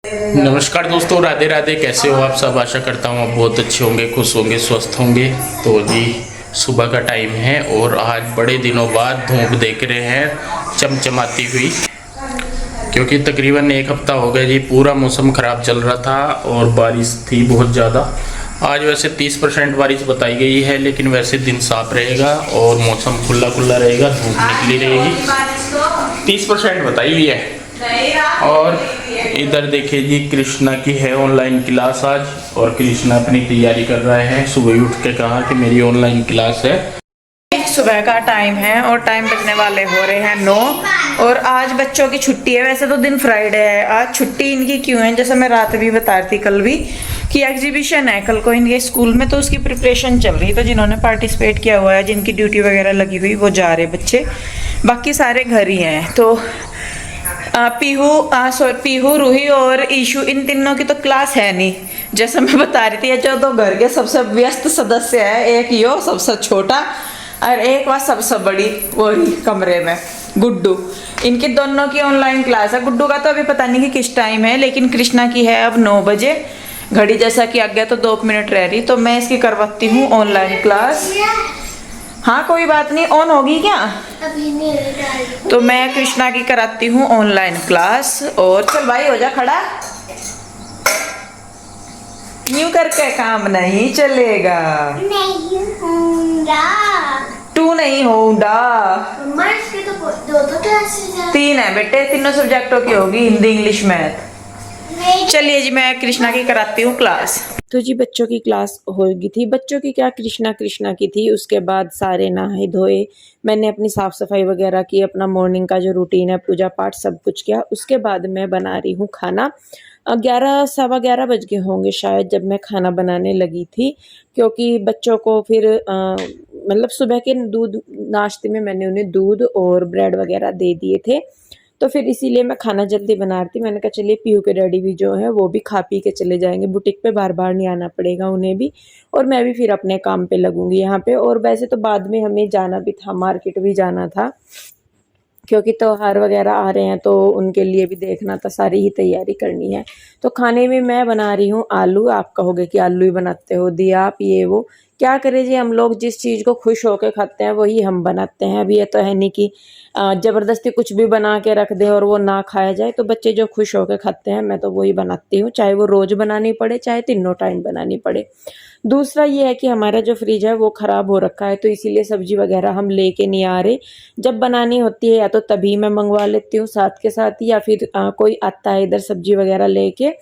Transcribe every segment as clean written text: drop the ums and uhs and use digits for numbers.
नमस्कार दोस्तों, राधे राधे। कैसे हो आप सब? आशा करता हूँ आप बहुत अच्छे होंगे, खुश होंगे, स्वस्थ होंगे। तो जी सुबह का टाइम है और आज बड़े दिनों बाद धूप देख रहे हैं चमचमाती हुई, क्योंकि तकरीबन एक हफ्ता हो गया जी पूरा मौसम ख़राब चल रहा था और बारिश थी बहुत ज़्यादा। आज वैसे 30% बारिश बताई गई है, लेकिन वैसे दिन साफ रहेगा और मौसम खुला खुला रहेगा, धूप निकली रहेगी। 30% बताई हुई है। और इधर देखिए जी, कृष्णा की है ऑनलाइन क्लास आज, और कृष्णा अपनी तैयारी कर रहा है। सुबह उठ के कहा कि मेरी ऑनलाइन क्लास है। सुबह का टाइम है और टाइम बजने वाले हो रहे हैं 9 और आज बच्चों की छुट्टी है। वैसे तो दिन फ्राइडे है, आज छुट्टी इनकी क्यों है, जैसे मैं रात भी बता रही थी कल भी कि एग्जीबिशन है कल को इनके स्कूल में, तो उसकी प्रिपरेशन चल रही है। तो जिन्होंने पार्टिसिपेट किया हुआ है, जिनकी ड्यूटी वगैरह लगी हुई, वो जा रहे बच्चे, बाकी सारे घर ही हैं। तो पीहू, रूही और ईशू, इन तीनों की तो क्लास है नहीं, जैसे मैं बता रही थी। जो तो घर के सबसे व्यस्त सदस्य है, एक यो सबसे छोटा और एक वह सबसे बड़ी वही कमरे में गुड्डू। इनकी दोनों की ऑनलाइन क्लास है। गुड्डू का तो अभी पता नहीं कि किस टाइम है, लेकिन कृष्णा की है अब 9 बजे। घड़ी जैसा कि आगे तो 2 मिनट रह रही, तो मैं इसकी करवाती हूँ ऑनलाइन क्लास। हाँ कोई बात नहीं, ऑन होगी क्या? अभी नहीं। तो मैं कृष्णा की कराती हूँ ऑनलाइन क्लास। और चल भाई हो जा खड़ा, यूं करके काम नहीं चलेगा। नहीं होगा। तू नहीं होगा। मम्मा इसके तो दो क्लासेस हैं। 3 है बेटे, तीनों सब्जेक्टों की होगी, हिंदी इंग्लिश मैथ। चलिए जी, मैं कृष्णा की कराती हूँ क्लास। तो जी बच्चों की क्लास होगी थी, बच्चों की क्या, कृष्णा की थी। उसके बाद सारे नहाए धोए, मैंने अपनी साफ़ सफाई वगैरह की, अपना मॉर्निंग का जो रूटीन है, पूजा पाठ सब कुछ किया। उसके बाद मैं बना रही हूँ खाना। 11 सवा 11 बज गए होंगे शायद जब मैं खाना बनाने लगी थी, क्योंकि बच्चों को फिर मतलब सुबह के दूध नाश्ते में मैंने उन्हें दूध और ब्रेड वगैरह दे दिए थे, तो फिर इसीलिए मैं खाना जल्दी बना रही थी। मैंने कहा चलिए पीहू के डैडी भी जो है वो भी खा पी के चले जाएंगे बुटीक पे, बार बार नहीं आना पड़ेगा उन्हें भी, और मैं भी फिर अपने काम पे लगूंगी यहाँ पे। और वैसे तो बाद में हमें जाना भी था, मार्केट भी जाना था, क्योंकि त्योहार वगैरह आ रहे हैं, तो उनके लिए भी देखना था, सारी ही तैयारी करनी है। तो खाने में मैं बना रही हूँ आलू। आप कहोगे कि आलू ही बनाते हो दिया आप, ये वो क्या करें जी, हम लोग जिस चीज़ को खुश होकर खाते हैं वही हम बनाते हैं। अभी ये तो है नहीं कि ज़बरदस्ती कुछ भी बना के रख दें और वो ना खाया जाए। तो बच्चे जो खुश होकर खाते हैं मैं तो वही बनाती हूँ, चाहे वो रोज़ बनानी पड़े, चाहे तीनों टाइम बनानी पड़े। दूसरा ये है कि हमारा जो फ्रिज है वो ख़राब हो रखा है, तो इसीलिए सब्जी वगैरह हम लेके नहीं आ रहे। जब बनानी होती है या तो तभी मैं मंगवा लेती हूँ साथ के साथ, या फिर कोई आता है इधर सब्जी वगैरह लेके,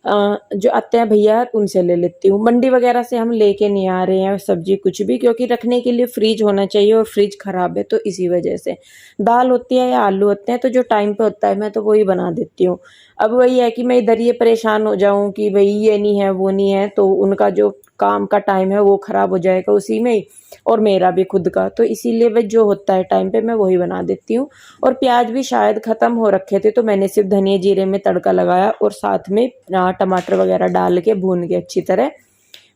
जो आते हैं भैया उनसे ले लेती हूँ। मंडी वगैरह से हम लेके नहीं आ रहे हैं सब्जी कुछ भी, क्योंकि रखने के लिए फ्रिज होना चाहिए और फ्रिज ख़राब है, तो इसी वजह से। दाल होती है या आलू होते हैं, तो जो टाइम पे होता है मैं तो वही बना देती हूँ। अब वही है कि मैं इधर ये परेशान हो जाऊँ कि भाई ये नहीं है वो नहीं है, तो उनका जो काम का टाइम है वो ख़राब हो जाएगा उसी में ही, और मेरा भी खुद का। तो इसीलिए वह जो होता है टाइम पे मैं वही बना देती हूँ। और प्याज भी शायद ख़त्म हो रखे थे, तो मैंने सिर्फ धनिया जीरे में तड़का लगाया और साथ में टमाटर वगैरह डाल के भून के अच्छी तरह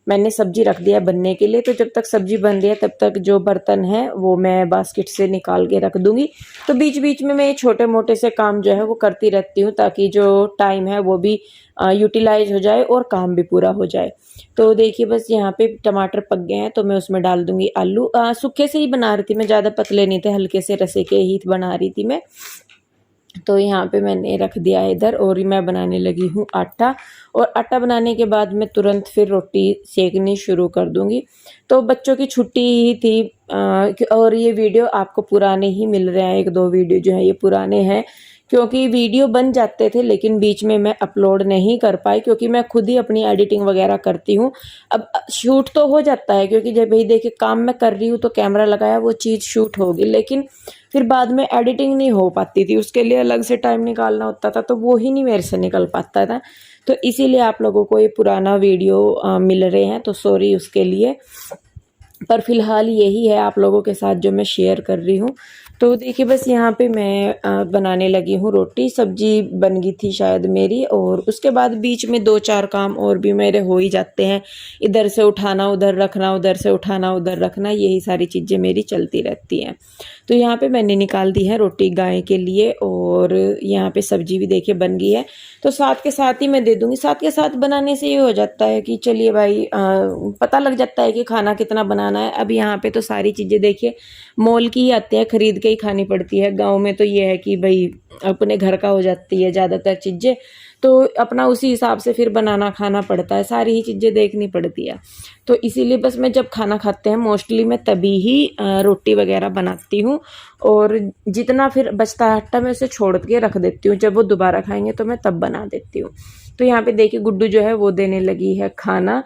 मैंने सब्जी रख दिया बनने के लिए। तो जब तक सब्जी बन रही है तब तक जो बर्तन है वो मैं बास्केट से निकाल के रख दूंगी। तो बीच बीच में मैं ये छोटे मोटे से काम जो है वो करती रहती हूँ, ताकि जो टाइम है वो भी यूटिलाइज हो जाए और काम भी पूरा हो जाए। तो देखिए बस यहाँ पे टमाटर पक गए हैं, तो मैं उसमें डाल दूंगी आलू। सूखे से ही बना रही थी मैं, ज़्यादा पतले नहीं थे, हल्के से रसे के ही बना रही थी मैं। तो यहाँ पे मैंने रख दिया है इधर, और मैं बनाने लगी हूँ आटा। और आटा बनाने के बाद मैं तुरंत फिर रोटी सेकनी शुरू कर दूँगी। तो बच्चों की छुट्टी ही थी, और ये वीडियो आपको पुराने ही मिल रहे हैं, 1-2 वीडियो जो है ये पुराने हैं, क्योंकि वीडियो बन जाते थे लेकिन बीच में मैं अपलोड नहीं कर पाई, क्योंकि मैं खुद ही अपनी एडिटिंग वगैरह करती हूँ। अब शूट तो हो जाता है, क्योंकि जब भाई देखिए काम मैं कर रही हूँ तो कैमरा लगाया वो चीज़ शूट होगी, लेकिन फिर बाद में एडिटिंग नहीं हो पाती थी, उसके लिए अलग से टाइम निकालना होता था, तो वो ही नहीं मेरे से निकल पाता था। तो इसीलिए आप लोगों को ये पुराना वीडियो मिल रहे हैं, तो सॉरी उसके लिए। पर फिलहाल यही है आप लोगों के साथ जो मैं शेयर कर रही हूँ। तो देखिए बस यहाँ पे मैं बनाने लगी हूँ रोटी, सब्जी बन गई थी शायद मेरी, और उसके बाद बीच में 2-4 काम और भी मेरे हो ही जाते हैं। इधर से उठाना उधर रखना, उधर से उठाना उधर रखना, यही सारी चीज़ें मेरी चलती रहती हैं। तो यहाँ पे मैंने निकाल दी है रोटी गाय के लिए, और यहाँ पे सब्जी भी देखिए बन गई है। तो साथ के साथ ही मैं दे दूँगी। साथ के साथ बनाने से ये हो जाता है कि चलिए भाई पता लग जाता है कि खाना कितना बनाना है। अब यहाँ पे तो सारी चीज़ें देखिए मॉल की ही आती है, खरीद के ही खानी पड़ती है। गाँव में तो ये है कि भाई अपने घर का हो जाती है ज़्यादातर चीज़ें, तो अपना उसी हिसाब से फिर बनाना खाना पड़ता है, सारी ही चीज़ें देखनी पड़ती है। तो इसीलिए बस मैं जब खाना खाते हैं मोस्टली मैं तभी ही रोटी वगैरह बनाती हूँ, और जितना फिर बचता है आटा मैं उसे छोड़ के रख देती हूँ, जब वो दोबारा खाएंगे तो मैं तब बना देती हूँ। तो यहाँ पे देखिए गुड्डू जो है वो देने लगी है खाना,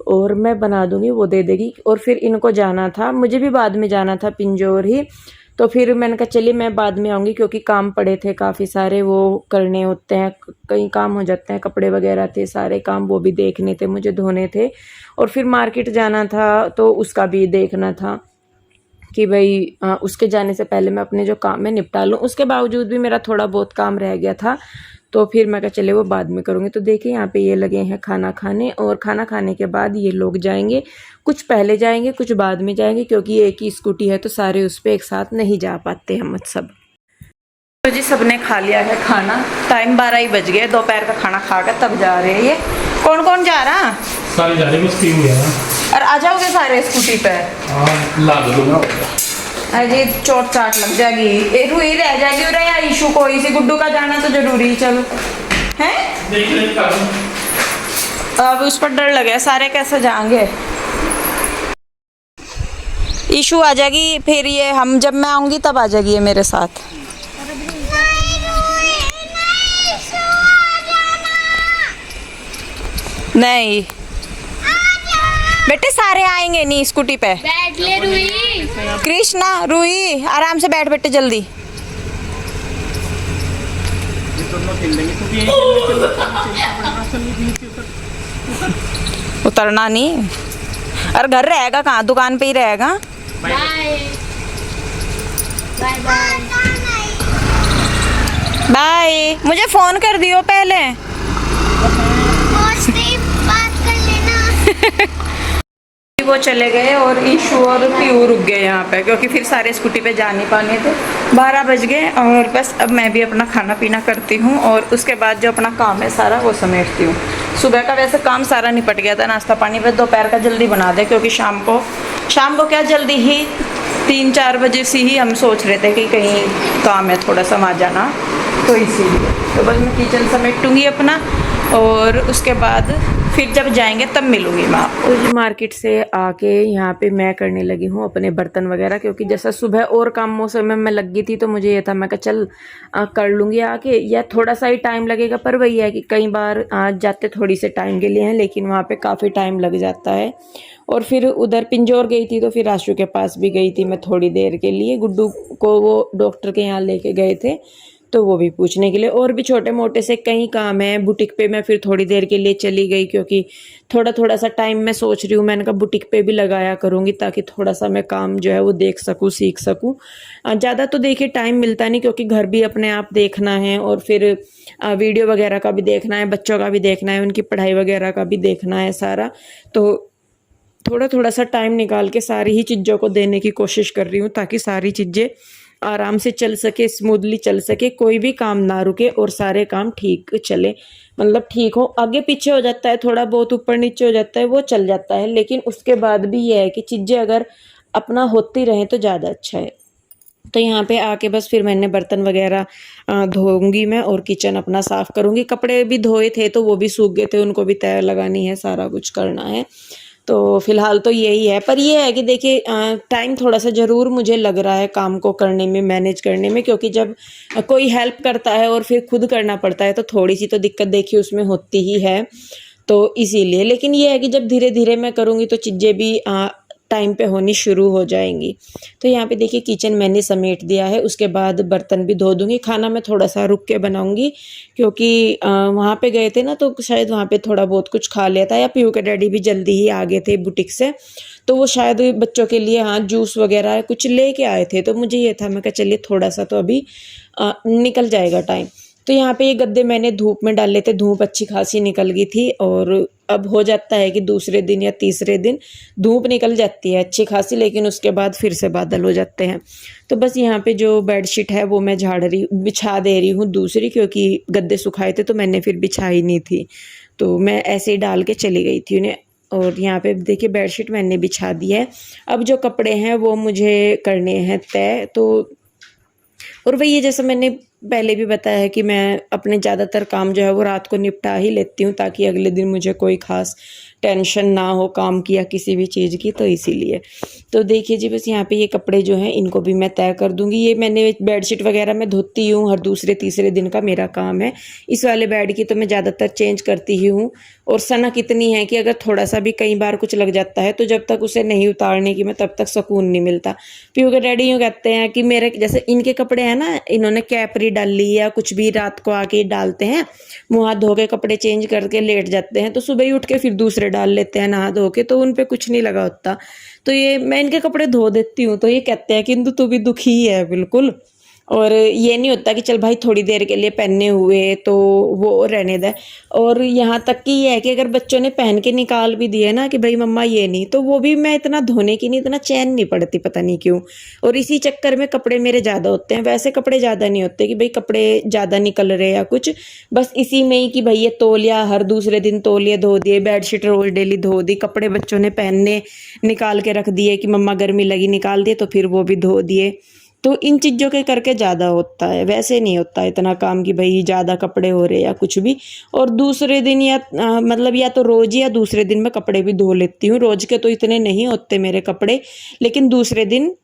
और मैं बना दूंगी वो दे देगी। और फिर इनको जाना था, मुझे भी बाद में जाना था पिंजौर ही, तो फिर मैंने कहा चलिए मैं बाद में आऊँगी, क्योंकि काम पड़े थे काफ़ी सारे, वो करने होते हैं, कई काम हो जाते हैं, कपड़े वगैरह थे सारे काम, वो भी देखने थे मुझे, धोने थे, और फिर मार्केट जाना था तो उसका भी देखना था कि भाई उसके जाने से पहले मैं अपने जो काम है निपटा लूँ। उसके बावजूद भी मेरा थोड़ा बहुत काम रह गया था, तो फिर मैं कहा चले वो बाद में करूँगी। तो देखिए यहाँ पे ये लगे हैं खाना खाने, और खाना खाने के बाद ये लोग जाएंगे, कुछ पहले जाएंगे कुछ बाद में जाएंगे, क्योंकि एक ही स्कूटी है तो सारे उस पर एक साथ नहीं जा पाते हम सब। तो जी सबने खा लिया है खाना, टाइम 12 ही बज गए, दोपहर का खाना खा कर तब जा रहे हैं। ये कौन कौन जा रहा? सारे जा रहे बस पी हुए हैं। और आ जाओगे सारे स्कूटी पे? लाद दूंगा। अरे चोट चाट लग जाएगी, एक रुई रह जाएगी, और या इशू कोई सी, गुड्डू का जाना तो जरूरी, चलो है। अब उस पर डर लगे, सारे कैसे जाएंगे? इशू आ जाएगी फिर, ये हम जब मैं आऊंगी तब आ जाएगी ये मेरे साथ। नहीं बेटे सारे आएंगे नहीं स्कूटी पे। बैठ ले रूही। कृष्णा रूही आराम से बैठ बेटे जल्दी। उतरना नहीं, और घर रहेगा कहाँ, दुकान पे ही रहेगा। Bye bye bye bye. मुझे फोन कर दियो पहले। बात कर लेना। वो चले गए और ईशू और पीयू रुक गए यहाँ पे, क्योंकि फिर सारे स्कूटी पे जा नहीं पाने थे। 12 बज गए, और बस अब मैं भी अपना खाना पीना करती हूँ, और उसके बाद जो अपना काम है सारा वो समेटती हूँ। सुबह का वैसे काम सारा निपट गया था, नाश्ता पानी, बस दोपहर का जल्दी बना दे, क्योंकि शाम को क्या जल्दी ही 3-4 बजे से ही हम सोच रहे थे कि कहीं काम है थोड़ा सा आ जाना, तो इसीलिए तो बस मैं किचन समेटूँगी अपना, और उसके बाद फिर जब जाएंगे तब मिलूंगी मैं आपको। मार्केट से आके यहाँ पे मैं करने लगी हूँ अपने बर्तन वगैरह, क्योंकि जैसा सुबह और कामों से मैं लग गई थी, तो मुझे ये था मैं कहा चल कर लूँगी आके, या थोड़ा सा ही टाइम लगेगा, पर वही है कि कई बार जाते थोड़ी से टाइम के लिए हैं, लेकिन वहाँ पे काफ़ी टाइम लग जाता है। और फिर उधर पिंजौर गई थी, तो फिर आशु के पास भी गई थी मैं थोड़ी देर के लिए, गुड्डू को वो डॉक्टर के यहाँ लेके गए थे, तो वो भी पूछने के लिए, और भी छोटे मोटे से कई काम है। बुटीक पे मैं फिर थोड़ी देर के लिए चली गई, क्योंकि थोड़ा सा टाइम मैं सोच रही हूँ, मैंने कहा बुटीक पे भी लगाया करूँगी, ताकि थोड़ा सा मैं काम जो है वो देख सकूँ, सीख सकूँ। ज़्यादा तो देखिए टाइम मिलता नहीं, क्योंकि घर भी अपने आप देखना है, और फिर वीडियो वगैरह का भी देखना है, बच्चों का भी देखना है, उनकी पढ़ाई वगैरह का भी देखना है सारा, तो थोड़ा सा टाइम निकाल के सारी ही चीज़ों को देने की कोशिश कर रही हूँ, ताकि सारी चीज़ें आराम से चल सके, स्मूथली चल सके, कोई भी काम ना रुके, और सारे काम ठीक चले, मतलब ठीक हो। आगे पीछे हो जाता है, थोड़ा बहुत ऊपर नीचे हो जाता है, वो चल जाता है, लेकिन उसके बाद भी ये है कि चीज़ें अगर अपना होती रहें तो ज़्यादा अच्छा है। तो यहाँ पे आके बस फिर मैंने बर्तन वगैरह धोऊंगी मैं, और किचन अपना साफ़ करूँगी। कपड़े भी धोए थे तो वो भी सूख गए थे, उनको भी तय लगानी है, सारा कुछ करना है। तो फिलहाल तो यही है, पर ये है कि देखिए टाइम थोड़ा सा ज़रूर मुझे लग रहा है काम को करने में, मैनेज करने में, क्योंकि जब कोई हेल्प करता है और फिर खुद करना पड़ता है, तो थोड़ी सी तो दिक्कत देखिए उसमें होती ही है, तो इसीलिए। लेकिन ये है कि जब धीरे धीरे मैं करूँगी तो चीज़ें भी टाइम पे होनी शुरू हो जाएंगी। तो यहाँ पे देखिए किचन मैंने समेट दिया है, उसके बाद बर्तन भी धो दूँगी। खाना मैं थोड़ा सा रुक के बनाऊँगी क्योंकि वहाँ पे गए थे ना, तो शायद वहाँ पे थोड़ा बहुत कुछ खा लिया था, या पीहू के डैडी भी जल्दी ही आ गए थे बुटीक से, तो वो शायद बच्चों के लिए हाँ जूस वगैरह कुछ लेके आए थे। तो मुझे ये था, मैं कहा चलिए थोड़ा सा तो अभी निकल जाएगा टाइम। तो यहाँ पे ये गद्दे मैंने धूप में डाले थे, धूप अच्छी खासी निकल गई थी, और अब हो जाता है कि दूसरे दिन या तीसरे दिन धूप निकल जाती है अच्छी खासी, लेकिन उसके बाद फिर से बादल हो जाते हैं। तो बस यहाँ पे जो बेडशीट है वो मैं बिछा दे रही हूँ दूसरी, क्योंकि गद्दे सुखाए थे तो मैंने फिर बिछाई नहीं थी, तो मैं ऐसे ही डाल के चली गई थी उन्हें। और यहाँ पे देखिए बेडशीट मैंने बिछा दी है। अब जो कपड़े हैं वो मुझे करने हैं तय। तो और वही है, जैसे मैंने पहले भी बताया है कि मैं अपने ज़्यादातर काम जो है वो रात को निपटा ही लेती हूँ, ताकि अगले दिन मुझे कोई ख़ास टेंशन ना हो काम की या किसी भी चीज़ की, तो इसीलिए। तो देखिए जी, बस यहाँ पे ये कपड़े जो हैं इनको भी मैं तय कर दूँगी। ये मैंने बेडशीट वगैरह मैं धोती हूँ, हर दूसरे तीसरे दिन का मेरा काम है। इस वाले बेड की तो मैं ज़्यादातर चेंज करती ही हूँ। और सनक इतनी है कि अगर थोड़ा सा भी कई बार कुछ लग जाता है तो जब तक उसे नहीं उतारने की मैं तब तक सुकून नहीं मिलता। पीहू के डैडी यूँ कहते हैं कि मेरे जैसे इनके कपड़े हैं ना, इन्होंने कैपरी डाल ली या कुछ भी रात को आके डालते हैं, मुँह हाथ धो के कपड़े चेंज करके लेट जाते हैं, तो सुबह ही उठ के फिर दूसरे डाल लेते हैं नहा धो के, तो उन पे कुछ नहीं लगा होता। तो ये मैं इनके कपड़े धो देती हूँ, तो ये कहते हैं कि इंदु तू भी दुखी है बिल्कुल। और ये नहीं होता कि चल भाई थोड़ी देर के लिए पहने हुए तो वो रहने दे। और यहाँ तक कि ये है कि अगर बच्चों ने पहन के निकाल भी दिए ना कि भाई मम्मा ये नहीं, तो वो भी मैं इतना धोने की नहीं, इतना चैन नहीं पड़ती, पता नहीं क्यों। और इसी चक्कर में कपड़े मेरे ज़्यादा होते हैं। वैसे कपड़े ज़्यादा नहीं होते कि भाई कपड़े ज़्यादा निकल रहे या कुछ, बस इसी में ही कि भाई ये तौलिया हर दूसरे दिन तौलिया धो दिए, बेडशीट रोज डेली धो दी, कपड़े बच्चों ने पहनने निकाल के रख दिए कि मम्मा गर्मी लगी निकाल दिए, तो फिर वो भी धो दिए। तो इन चीज़ों के करके ज़्यादा होता है, वैसे नहीं होता इतना काम कि भाई ज़्यादा कपड़े हो रहे या कुछ भी। और दूसरे दिन या मतलब या तो रोज़ या दूसरे दिन मैं कपड़े भी धो लेती हूँ। रोज़ के तो इतने नहीं होते मेरे कपड़े, लेकिन दूसरे दिन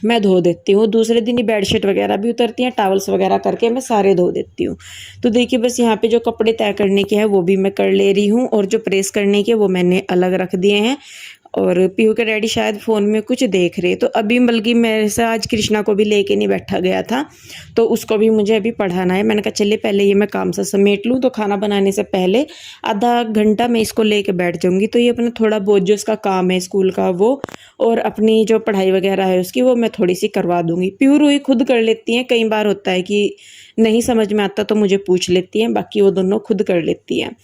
मैं धो देती हूँ। दूसरे दिन ही बेडशीट वगैरह भी उतरती हैं, टॉवल्स वगैरह करके मैं सारे धो देती हूँ। तो देखिए बस यहाँ पे जो कपड़े तय करने के हैं वो भी मैं कर ले रही हूँ, और जो प्रेस करने के वो मैंने अलग रख दिए हैं। और पीहू के डैडी शायद फ़ोन में कुछ देख रहे, तो अभी बल्कि मेरे से आज कृष्णा को भी लेके नहीं बैठा गया था, तो उसको भी मुझे अभी पढ़ाना है। मैंने कहा चलिए पहले ये मैं काम सा समेट लूँ, तो खाना बनाने से पहले आधा घंटा मैं इसको लेके बैठ जाऊँगी। तो ये अपना थोड़ा बहुत जो इसका काम है स्कूल का वो, और अपनी जो पढ़ाई वगैरह है उसकी, वो मैं थोड़ी सी करवा दूँगी। पीहू रूही खुद कर लेती हैं, कई बार होता है कि नहीं समझ में आता तो मुझे पूछ लेती हैं, बाकी वो दोनों खुद कर लेती हैं।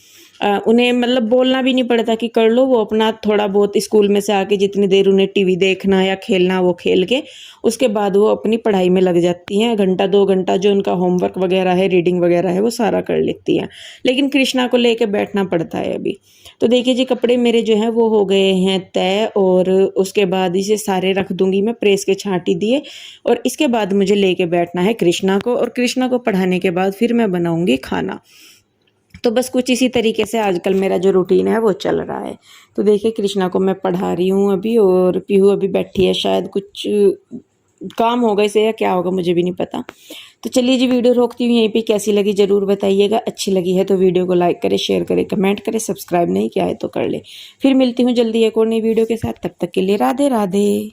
उन्हें मतलब बोलना भी नहीं पड़ता कि कर लो, वो अपना थोड़ा बहुत स्कूल में से आके जितनी देर उन्हें टीवी देखना या खेलना वो खेल के उसके बाद वो अपनी पढ़ाई में लग जाती हैं। घंटा 2 घंटा जो उनका होमवर्क वगैरह है, रीडिंग वगैरह है, वो सारा कर लेती हैं। लेकिन कृष्णा को लेके बैठना पड़ता है अभी। तो देखिए जी, कपड़े मेरे जो हैं वो हो गए हैं तय, और उसके बाद इसे सारे रख दूंगी मैं प्रेस के छांटी दिए। और इसके बाद मुझे लेके बैठना है कृष्णा को, और कृष्णा को पढ़ाने के बाद फिर मैं बनाऊंगी खाना। तो बस कुछ इसी तरीके से आजकल मेरा जो रूटीन है वो चल रहा है। तो देखिए कृष्णा को मैं पढ़ा रही हूँ अभी, और पीहू अभी बैठी है, शायद कुछ काम होगा इसे या क्या होगा मुझे भी नहीं पता। तो चलिए जी, वीडियो रोकती हूँ यहीं पे। कैसी लगी ज़रूर बताइएगा, अच्छी लगी है तो वीडियो को लाइक करें, शेयर करें, कमेंट करें, सब्सक्राइब नहीं किया है तो कर ले। फिर मिलती हूँ जल्दी एक और नई वीडियो के साथ, तब तक के लिए राधे राधे।